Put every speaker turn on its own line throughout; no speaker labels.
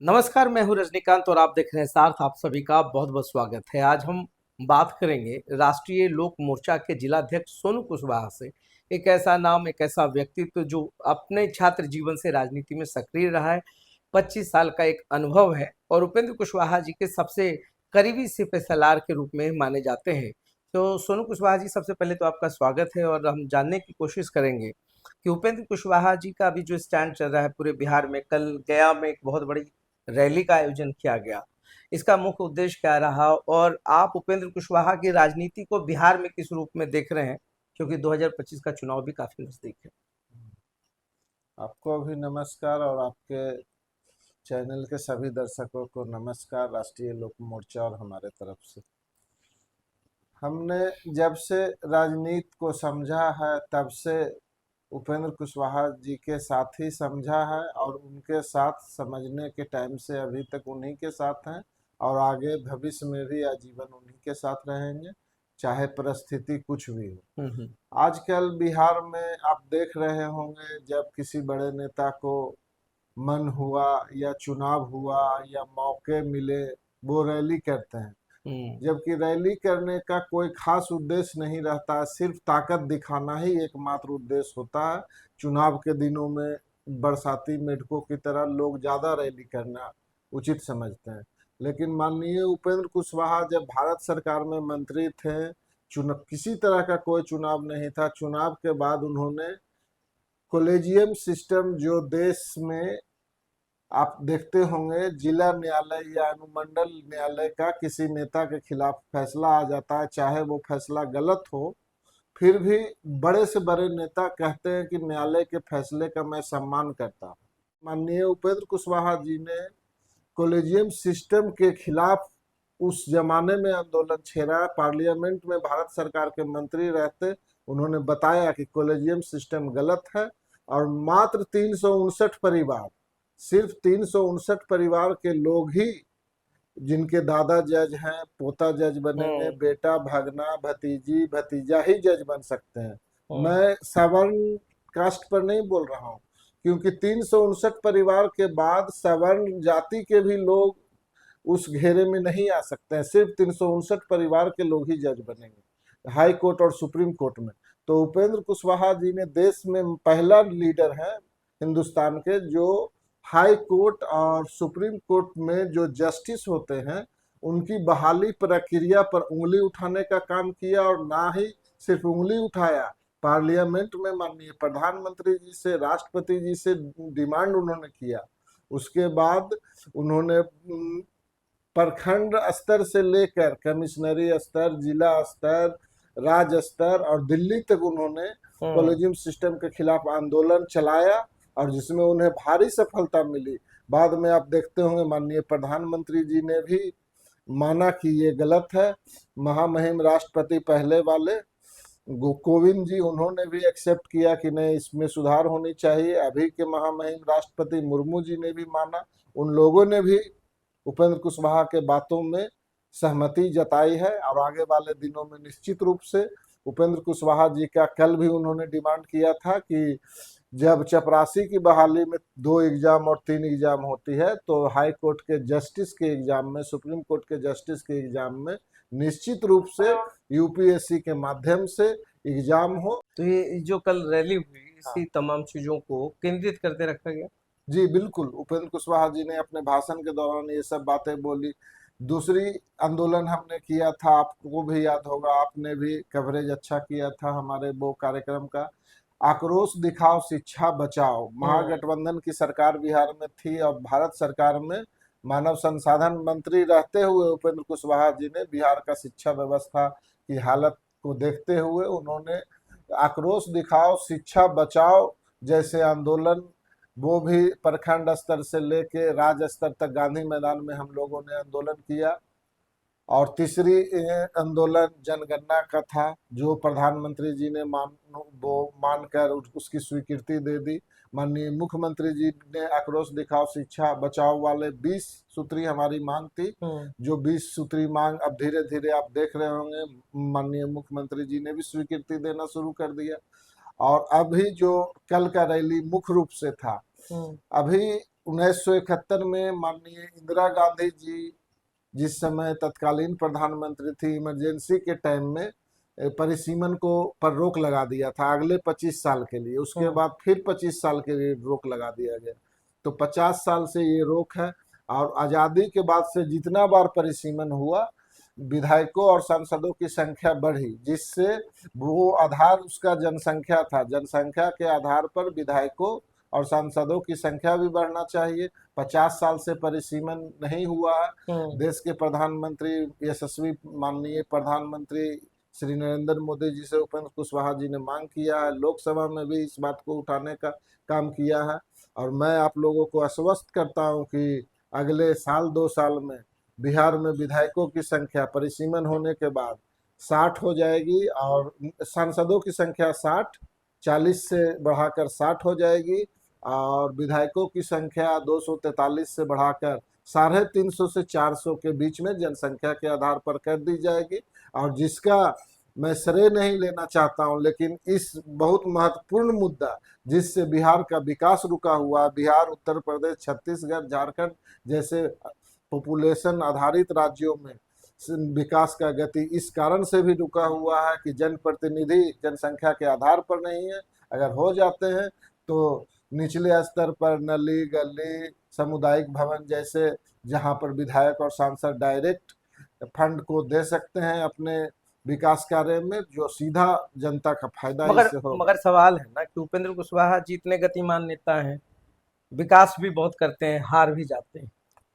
नमस्कार, मैं हूँ रजनीकांत और आप देख रहे हैं सार्थ। आप सभी का बहुत बहुत स्वागत है। आज हम बात करेंगे राष्ट्रीय लोक मोर्चा के जिलाध्यक्ष सोनू कुशवाहा से। एक ऐसा नाम, एक ऐसा व्यक्तित्व जो अपने छात्र जीवन से राजनीति में सक्रिय रहा है। 25 साल का एक अनुभव है और उपेंद्र कुशवाहा जी के सबसे करीबी सिपहसालार के रूप में माने जाते हैं। तो सोनू कुशवाहा जी, सबसे पहले तो आपका स्वागत है और हम जानने की कोशिश करेंगे कि उपेंद्र कुशवाहा जी का अभी जो स्टैंड चल रहा है पूरे बिहार में। कल गया में एक बहुत बड़ी रैली का आयोजन किया गया। इसका मुख्य उद्देश्य क्या रहा और आप उपेंद्र कुशवाहा की राजनीति को बिहार में किस रूप में देख रहे हैं, क्योंकि 2025 का चुनाव भी काफी नजदीक है।
आपको भी नमस्कार और आपके चैनल के सभी दर्शकों को नमस्कार राष्ट्रीय लोक मोर्चा और हमारे तरफ से। हमने जब से राजनीति को समझा है तब से उपेंद्र कुशवाहा जी के साथ ही समझा है और उनके साथ समझने के टाइम से अभी तक उन्हीं के साथ हैं और आगे भविष्य में भी आजीवन उन्हीं के साथ रहेंगे, चाहे परिस्थिति कुछ भी हो।
हम्म।
आजकल बिहार में आप देख रहे होंगे, जब किसी बड़े नेता को मन हुआ या चुनाव हुआ या मौके मिले, वो रैली करते हैं।
हम्म।
जबकि रैली करने का कोई खास उद्देश्य नहीं रहता, सिर्फ ताकत दिखाना ही एकमात्र उद्देश्य होता है। चुनाव के दिनों में बरसाती मेढकों की तरह लोग ज़्यादा रैली करना उचित समझते हैं। लेकिन माननीय उपेंद्र कुशवाहा जब भारत सरकार में मंत्री थे, चुनाव किसी तरह का कोई चुनाव नहीं था। चुनाव के बाद उन्होंने कॉलेजियम सिस्टम, जो देश में आप देखते होंगे जिला न्यायालय या अनुमंडल न्यायालय का किसी नेता के खिलाफ फैसला आ जाता है, चाहे वो फैसला गलत हो, फिर भी बड़े से बड़े नेता कहते हैं कि न्यायालय के फैसले का मैं सम्मान करता हूँ। माननीय उपेंद्र कुशवाहा जी ने कॉलेजियम सिस्टम के खिलाफ उस जमाने में आंदोलन छेड़ा। पार्लियामेंट में भारत सरकार के मंत्री रहते, उन्होंने बताया कि कॉलेजियम सिस्टम गलत है और मात्र 359 परिवार, सिर्फ 359 परिवार के लोग ही, जिनके दादा जज हैं, पोता जज बनेंगे,
हम्म।
बेटा, भगना, भतीजी, भतीजा ही जज बन सकते हैं।
हम्म।
मैं सवर्ण कास्ट पर नहीं बोल रहा हूँ, क्योंकि 359 परिवार के बाद सवर्ण जाति के भी लोग उस घेरे में नहीं आ सकते हैं। सिर्फ 359 परिवार के लोग ही जज बनेंगे हाई कोर्ट और सुप्रीम कोर्ट में। तो उपेंद्र कुशवाहा जी ने देश में पहला लीडर है हिंदुस्तान के, जो हाई कोर्ट और सुप्रीम कोर्ट में जो जस्टिस होते हैं उनकी बहाली प्रक्रिया पर उंगली उठाने का काम किया। और ना ही सिर्फ उंगली उठाया, पार्लियामेंट में माननीय प्रधानमंत्री जी से, राष्ट्रपति जी से डिमांड उन्होंने किया। उसके बाद उन्होंने प्रखंड स्तर से लेकर कमिश्नरी स्तर, जिला स्तर, राज्य स्तर और दिल्ली तक उन्होंने
हम्म।
कॉलेजियम सिस्टम के खिलाफ आंदोलन चलाया और जिसमें उन्हें भारी सफलता मिली। बाद में आप देखते होंगे माननीय प्रधानमंत्री जी ने भी माना कि ये गलत है। महामहिम राष्ट्रपति पहले वाले कोविंद जी, उन्होंने भी एक्सेप्ट किया कि नहीं, इसमें सुधार होनी चाहिए। अभी के महामहिम राष्ट्रपति मुर्मू जी ने भी माना। उन लोगों ने भी उपेंद्र कुशवाहा के बातों में सहमति जताई है और आगे वाले दिनों में निश्चित रूप से उपेंद्र कुशवाहा जी का कल भी उन्होंने डिमांड किया था कि जब चपरासी की बहाली में 2 एग्जाम और 3 एग्जाम होती है, तो हाई कोर्ट के जस्टिस के एग्जाम में, सुप्रीम कोर्ट के जस्टिस के एग्जाम में निश्चित रूप से यूपीएससी के माध्यम से एग्जाम हो।
तो ये जो कल रैली हुई,
हाँ
इसी तमाम चीजों को केंद्रित करते रखा गया।
जी बिल्कुल, उपेंद्र कुशवाहा जी ने अपने भाषण के दौरान ये सब बातें बोली। दूसरी आंदोलन हमने किया था, आपको भी याद होगा, आपने भी कवरेज अच्छा किया था हमारे वो कार्यक्रम का। आक्रोश दिखाओ, शिक्षा बचाओ।
हम्म।
महागठबंधन की सरकार बिहार में थी और भारत सरकार में मानव संसाधन मंत्री रहते हुए उपेंद्र कुशवाहा जी ने बिहार का शिक्षा व्यवस्था की हालत को देखते हुए उन्होंने आक्रोश दिखाओ, शिक्षा बचाओ जैसे आंदोलन, वो भी प्रखंड स्तर से लेके राज्य स्तर तक गांधी मैदान में हम लोगों ने आंदोलन किया। और तीसरी आंदोलन जनगणना का था, जो प्रधानमंत्री जी ने वो मानकर उसकी स्वीकृति दे दी। माननीय मुख्यमंत्री जी ने आक्रोश दिखाओ शिक्षा बचाओ वाले 20 सूत्री हमारी मांग थी।
हम्म।
जो 20 सूत्री मांग अब धीरे धीरे आप देख रहे होंगे, माननीय मुख्यमंत्री जी ने भी स्वीकृति देना शुरू कर दिया। और अभी जो कल का रैली मुख्य रूप से था,
हम्म।
अभी 1971 में माननीय इंदिरा गांधी जी जिस समय तत्कालीन प्रधानमंत्री थी, इमरजेंसी के टाइम में परिसीमन को पर रोक लगा दिया था अगले 25 साल के लिए। उसके बाद फिर 25 साल के लिए रोक लगा दिया गया। तो 50 साल से ये रोक है। और आज़ादी के बाद से जितना बार परिसीमन हुआ, विधायकों और सांसदों की संख्या बढ़ी, जिससे वो आधार उसका जनसंख्या था। जनसंख्या के आधार पर विधायकों और सांसदों की संख्या भी बढ़ना चाहिए। 50 साल से परिसीमन नहीं हुआ है। देश के प्रधानमंत्री यशस्वी माननीय प्रधानमंत्री श्री नरेंद्र मोदी जी से उपेंद्र कुशवाहा जी ने मांग किया है, लोकसभा में भी इस बात को उठाने का काम किया है। और मैं आप लोगों को आश्वस्त करता हूं कि अगले साल 2 साल में बिहार में विधायकों की संख्या परिसीमन होने के बाद 60 हो जाएगी, और सांसदों की संख्या 40 से बढ़ाकर 60 हो जाएगी, और विधायकों की संख्या 243 से बढ़ाकर 350 से 400 के बीच में जनसंख्या के आधार पर कर दी जाएगी। और जिसका मैं श्रेय नहीं लेना चाहता हूं, लेकिन इस बहुत महत्वपूर्ण मुद्दा जिससे बिहार का विकास रुका हुआ, बिहार, उत्तर प्रदेश, छत्तीसगढ़, झारखंड जैसे पॉपुलेशन आधारित राज्यों में विकास का गति इस कारण से भी रुका हुआ है कि जनप्रतिनिधि जनसंख्या के आधार पर नहीं है। अगर हो जाते हैं तो निचले स्तर पर नली गली, सामुदायिक भवन जैसे, जहां पर विधायक और सांसद डायरेक्ट फंड को दे सकते हैं अपने विकास कार्य में, जो सीधा जनता का फायदा
मगर
इससे होगा।
मगर सवाल है ना कि उपेंद्र कुशवाहा जी इतने गतिमान नेता हैं, विकास भी बहुत करते हैं, हार भी जाते हैं।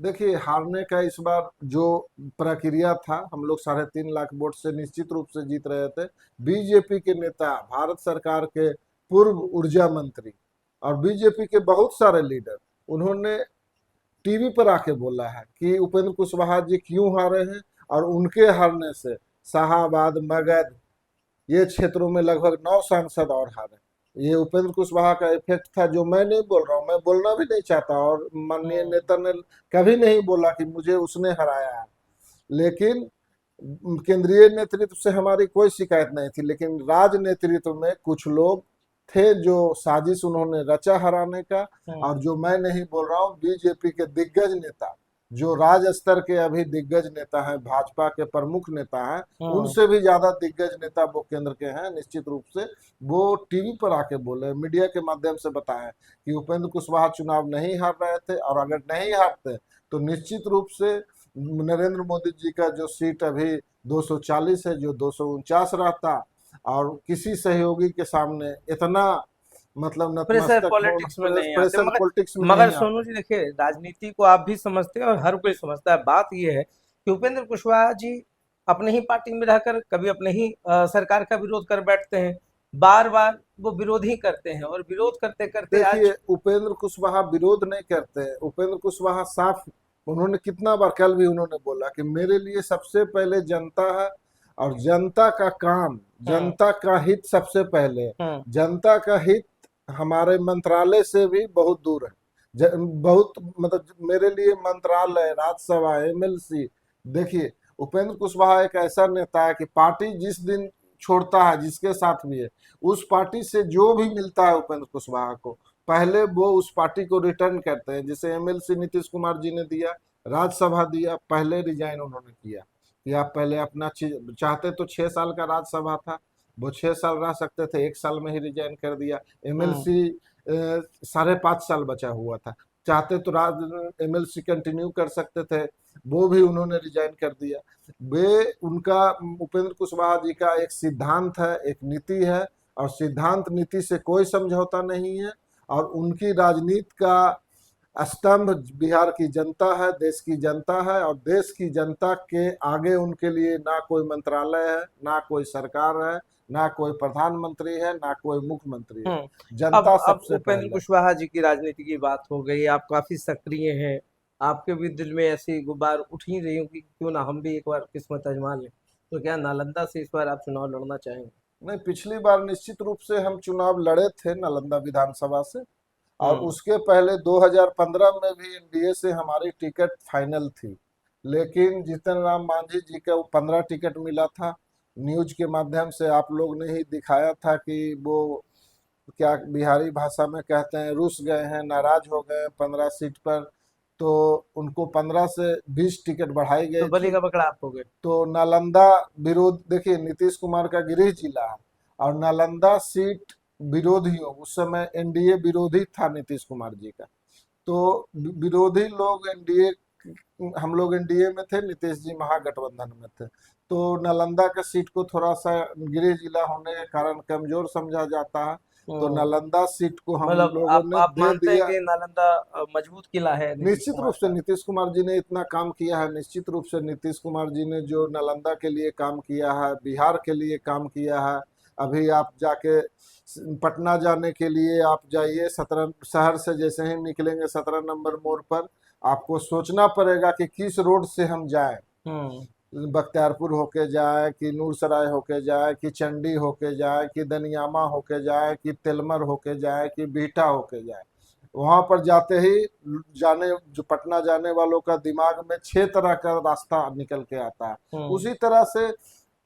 देखिए, हारने का इस बार जो प्रक्रिया था, हम लोग 3.5 लाख वोट से निश्चित रूप से जीत रहे थे। बीजेपी के नेता, भारत सरकार के पूर्व ऊर्जा मंत्री और बीजेपी के बहुत सारे लीडर, उन्होंने टीवी पर आके बोला है कि उपेंद्र कुशवाहा जी क्यों हारे हैं, और उनके हारने से शाहाबाद, मगध ये क्षेत्रों में लगभग 9 सांसद और हारे। ये उपेंद्र कुशवाहा का इफेक्ट था, जो मैं नहीं बोल रहा हूँ, मैं बोलना भी नहीं चाहता, और माननीय नेता ने कभी नहीं बोला कि मुझे उसने हराया है। लेकिन केंद्रीय नेतृत्व से हमारी कोई शिकायत नहीं थी, लेकिन राज नेतृत्व में कुछ लोग थे जो साजिश उन्होंने रचा हराने का। और जो मैं नहीं बोल रहा हूँ, बीजेपी के दिग्गज नेता, जो राज स्तर के अभी दिग्गज नेता हैं, भाजपा के प्रमुख नेता हैं, उनसे भी ज्यादा दिग्गज नेता वो केंद्र के हैं। निश्चित रूप से वो टीवी पर आके बोले, मीडिया के माध्यम से बताएं कि उपेंद्र कुशवाहा चुनाव नहीं हार रहे थे, और अगर नहीं हारते तो निश्चित रूप से नरेंद्र मोदी जी का जो सीट अभी 240 है, जो 249 रहता, और किसी सहयोगी के सामने इतना मतलब
प्रेशर
नतमस्तक
पॉलिटिक्स में नहीं आते।
प्रेशर
मगर
पॉलिटिक्स में
मगर
नहीं
सोनू
आते।
जी देखिए, राजनीति को आप भी समझते हैं और हर कोई समझता है। बात यह है कि उपेंद्र कुशवाहा जी अपने ही पार्टी में रहकर कभी अपने ही सरकार का विरोध कर बैठते हैं, बार बार वो विरोध ही करते हैं, और विरोध करते करते आज
देखिए, उपेंद्र कुशवाहा विरोध नहीं करते हैं। उपेंद्र कुशवाहा साफ, उन्होंने कितना बार, कल भी उन्होंने बोला कि मेरे लिए सबसे पहले जनता है, और जनता का काम, जनता का हित सबसे पहले है। जनता का हित हमारे मंत्रालय से भी बहुत दूर है। बहुत मतलब मेरे लिए मंत्रालय, राज्यसभा, एमएलसी, देखिए उपेंद्र कुशवाहा एक ऐसा नेता है कि पार्टी जिस दिन छोड़ता है, जिसके साथ भी है, उस पार्टी से जो भी मिलता है उपेंद्र कुशवाहा को, पहले वो उस पार्टी को रिटर्न करते हैं। जैसे एमएलसी नीतीश कुमार जी ने दिया, राज्यसभा दिया, पहले रिजाइन उन्होंने किया कि आप पहले अपना चाहते तो 6 साल का राज्यसभा था, वो 6 साल रह सकते थे, 1 साल में ही रिजाइन कर दिया। एमएलसी 5.5 साल बचा हुआ था, चाहते तो एमएलसी कंटिन्यू कर सकते थे, वो भी उन्होंने रिजाइन कर दिया। वे उनका, उपेंद्र कुशवाहा जी का एक सिद्धांत है, एक नीति है, और सिद्धांत नीति से कोई समझौता नहीं है। और उनकी राजनीति का स्तंभ बिहार की जनता है, देश की जनता है, और देश की जनता के आगे उनके लिए ना कोई मंत्रालय है, ना कोई सरकार है, ना कोई प्रधानमंत्री है, ना कोई मुख्यमंत्री है। जनता
अब
सबसे
उपेंद्र
पहले।
कुशवाहा जी की राजनीति की बात हो गई, आप काफी सक्रिय हैं, आपके भी दिल में ऐसी गुब्बार उठ ही रही होगी कि क्यों ना हम भी एक बार किस्मत आजमा लें। तो क्या नालंदा से इस बार आप चुनाव लड़ना चाहेंगे?
नहीं, पिछली बार निश्चित रूप से हम चुनाव लड़े थे नालंदा विधानसभा से, और उसके पहले 2015 में भी एनडीए से हमारी टिकट फाइनल थी। लेकिन जीतन राम मांझी जी का 15 टिकट मिला था। न्यूज के माध्यम से आप लोग ने ही दिखाया था कि वो क्या बिहारी भाषा में कहते हैं, रुस गए हैं, नाराज हो गए 15 सीट पर। तो उनको 15 से 20 टिकट बढ़ाई
तो
गई
बलि
थी।
का बकरा आप हो गए।
तो नालंदा विरोध, देखिए नीतीश कुमार का गृह जिला है, और नालंदा सीट विरोधियों, उस समय एनडीए विरोधी था नीतीश कुमार जी का। तो विरोधी लोग एनडीए, हम लोग एनडीए में थे, नीतीश जी महागठबंधन में थे। तो नालंदा के सीट को थोड़ा सा गृह जिला होने के कारण कमजोर समझा जाता है। तो
हम्म।
नालंदा सीट को हम
मतलब
लोगों ने
आप
दे
मानते हैं
दिया।
कि नालंदा मजबूत किला है नीतीश
निश्चित
कुमार
रूप से
का।
नीतीश कुमार जी ने इतना काम किया है, निश्चित रूप से नीतीश कुमार जी ने जो नालंदा के लिए काम किया है, बिहार के लिए काम किया है। अभी आप जाके पटना जाने के लिए आप जाइए, 17 शहर से जैसे ही निकलेंगे 17 नंबर मोड़ पर आपको सोचना पड़ेगा कि किस रोड से हम जाएं।
हम्म।
बख्तियारपुर होके जाए, कि नूरसराय होके जाए, कि चंडी होके जाए, कि दनियामा होके जाए, कि तेलमर होके जाए, कि बिहटा होके जाए। वहां पर जाते ही जाने जो पटना जाने वालों का दिमाग में 6 तरह का रास्ता निकल के आता है।
हम्म।
उसी तरह से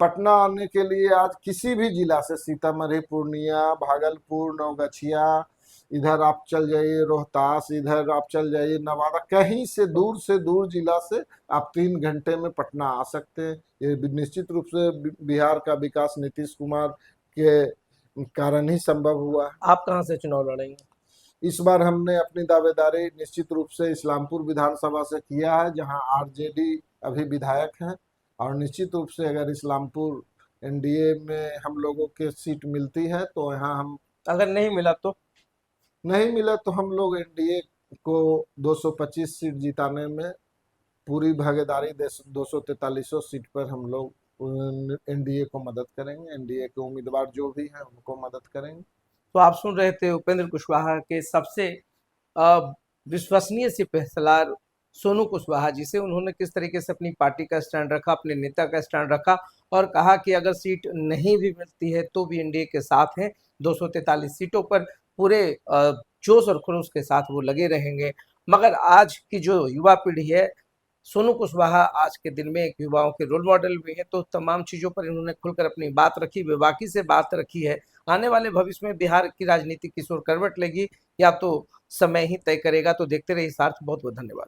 पटना आने के लिए आज किसी भी जिला से, सीतामढ़ी, पूर्णिया, भागलपुर, नवगछिया, इधर आप चल जाइए रोहतास, इधर आप चल जाइए नवादा, कहीं से दूर जिला से आप 3 घंटे में पटना आ सकते हैं। ये निश्चित रूप से बिहार का विकास नीतीश कुमार के कारण ही संभव हुआ है।
आप कहाँ से चुनाव लड़ेंगे?
इस बार हमने अपनी दावेदारी निश्चित रूप से इस्लामपुर विधानसभा से किया है, जहां आरजेडी अभी विधायक हैं। और निश्चित रूप से अगर इस्लामपुर एनडीए में हम लोगों के सीट मिलती है तो यहाँ हम,
अगर नहीं मिला तो?
नहीं मिला तो हम लोग एनडीए को 225 सीट जिताने में पूरी भागीदारी दे, 243 सीट पर हम लोग एनडीए को मदद करेंगे, एनडीए के उम्मीदवार जो भी हैं उनको मदद करेंगे।
तो आप सुन रहे थे उपेंद्र कुशवाहा के सबसे अ, विश्वसनीय सिपहसालार सोनू कुशवाहा जी से। उन्होंने किस तरीके से अपनी पार्टी का स्टैंड रखा, अपने नेता का स्टैंड रखा, और कहा कि अगर सीट नहीं भी मिलती है तो भी एनडीए के साथ हैं। 243 सीटों पर पूरे जोश और खरोश के साथ वो लगे रहेंगे। मगर आज की जो युवा पीढ़ी है, सोनू कुशवाहा आज के दिन में एक युवाओं के रोल मॉडल भी है। तो तमाम चीजों पर इन्होंने खुलकर अपनी बात रखी, बेबाकी से बात रखी है। आने वाले भविष्य में बिहार की राजनीति किस ओर करवट लेगी या तो समय ही तय करेगा। तो देखते रहिए सार्थ। बहुत बहुत धन्यवाद।